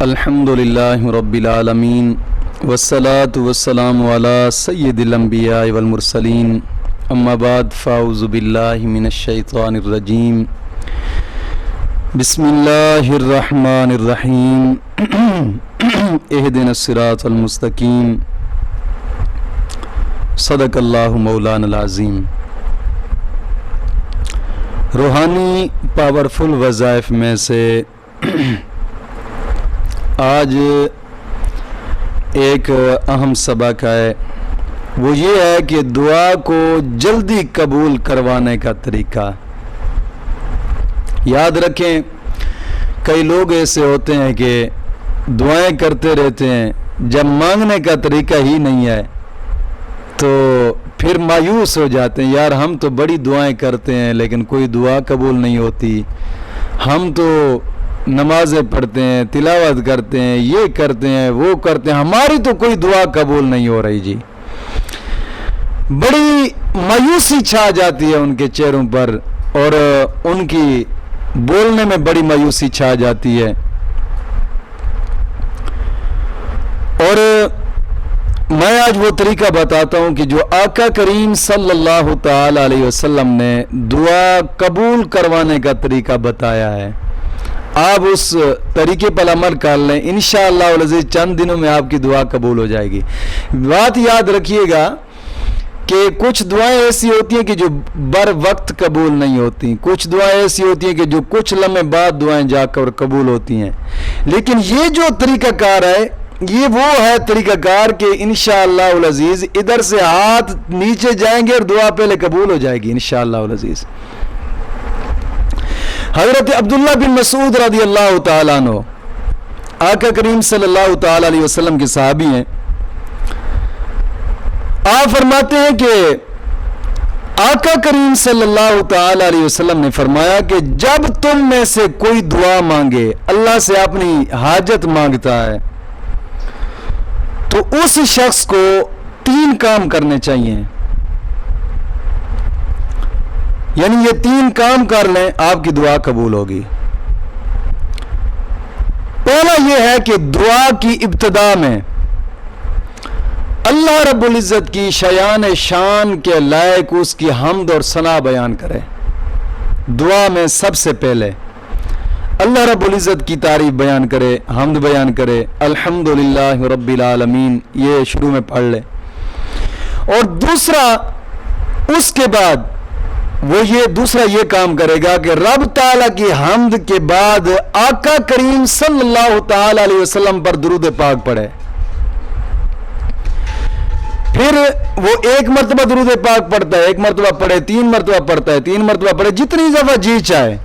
الحمدللہ رب العالمین والصلاة والسلام علی سید الانبیاء والمرسلین اما بعد فاعوذ باللہ من الشیطان الرجیم بسم اللہ الرحمن الرحیم اہدنا الصراط المستقیم صدق اللہ مولانا العظیم۔ روحانی پاورفل وظائف میں سے آج ایک اہم سبق ہے، وہ یہ ہے کہ دعا کو جلدی قبول کروانے کا طریقہ۔ یاد رکھیں، کئی لوگ ایسے ہوتے ہیں کہ دعائیں کرتے رہتے ہیں، جب مانگنے کا طریقہ ہی نہیں ہے تو پھر مایوس ہو جاتے ہیں، یار ہم تو بڑی دعائیں کرتے ہیں لیکن کوئی دعا قبول نہیں ہوتی، ہم تو نمازیں پڑھتے ہیں، تلاوت کرتے ہیں، یہ کرتے ہیں، وہ کرتے ہیں، ہماری تو کوئی دعا قبول نہیں ہو رہی جی۔ بڑی مایوسی چھا جاتی ہے ان کے چہروں پر اور ان کی بولنے میں بڑی مایوسی چھا جاتی ہے۔ اور میں آج وہ طریقہ بتاتا ہوں کہ جو آقا کریم صلی اللہ تعالی علیہ وسلم نے دعا قبول کروانے کا طریقہ بتایا ہے، آپ اس طریقے پر عمل کر لیں، انشاءاللہ العزیز چند دنوں میں آپ کی دعا قبول ہو جائے گی۔ بات یاد رکھیے گا کہ کچھ دعائیں ایسی ہوتی ہیں کہ جو بر وقت قبول نہیں ہوتی، کچھ دعائیں ایسی ہوتی ہیں کہ جو کچھ لمحے بعد دعائیں جا کر قبول ہوتی ہیں، لیکن یہ جو طریقہ کار ہے یہ وہ ہے طریقہ کار کہ انشاءاللہ العزیز ادھر سے ہاتھ نیچے جائیں گے اور دعا پہلے قبول ہو جائے گی انشاءاللہ العزیز۔ حضرت عبداللہ بن مسعود رضی اللہ تعالیٰ عنہ آقا کریم صلی اللہ تعالیٰ علیہ وسلم کے صحابی ہیں۔ آپ فرماتے ہیں کہ آقا کریم صلی اللہ تعالیٰ علیہ وسلم نے فرمایا کہ جب تم میں سے کوئی دعا مانگے، اللہ سے اپنی حاجت مانگتا ہے، تو اس شخص کو 3 کام کرنے چاہیے، یعنی یہ 3 کام کر لیں آپ کی دعا قبول ہوگی۔ پہلا یہ ہے کہ دعا کی ابتدا میں اللہ رب العزت کی شان کے لائق اس کی حمد اور ثنا بیان کرے۔ دعا میں سب سے پہلے اللہ رب العزت کی تعریف بیان کرے، حمد بیان کرے، الحمدللہ رب العالمین، یہ شروع میں پڑھ لے۔ اور دوسرا اس کے بعد وہ دوسرا یہ کام کرے گا کہ رب تعالیٰ کی حمد کے بعد آقا کریم صلی اللہ تعالی علیہ وسلم پر درود پاک پڑھے۔ پھر وہ 1 مرتبہ درود پاک پڑھتا ہے، 1 مرتبہ پڑھے، 3 مرتبہ پڑھتا ہے، 3 مرتبہ پڑھے، جتنی دفعہ جی چاہے۔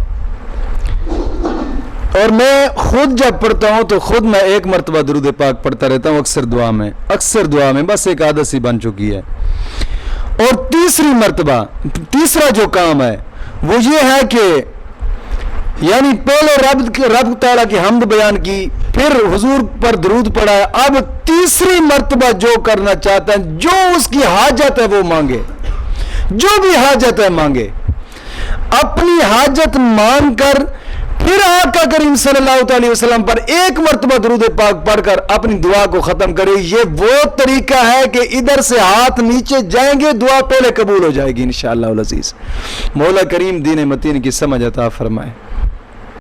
اور میں خود جب پڑھتا ہوں تو خود میں 1 مرتبہ درود پاک پڑھتا رہتا ہوں، اکثر دعا میں بس ایک عادت سی بن چکی ہے۔ اور تیسرا جو کام ہے وہ یہ ہے کہ یعنی پہلے رب تعالیٰ کی حمد بیان کی، پھر حضور پر درود پڑھا ہے، اب تیسری مرتبہ جو کرنا چاہتا ہے، جو اس کی حاجت ہے وہ مانگے، جو بھی حاجت ہے مانگے، اپنی حاجت مانگ کر پھر آقا کریم صلی اللہ علیہ وسلم پر 1 مرتبہ درود پاک پڑھ کر اپنی دعا کو ختم کرے۔ یہ وہ طریقہ ہے کہ ادھر سے ہاتھ نیچے جائیں گے، دعا پہلے قبول ہو جائے گی انشاءاللہ العزیز۔ مولا کریم دین متین کی سمجھ عطا فرمائے۔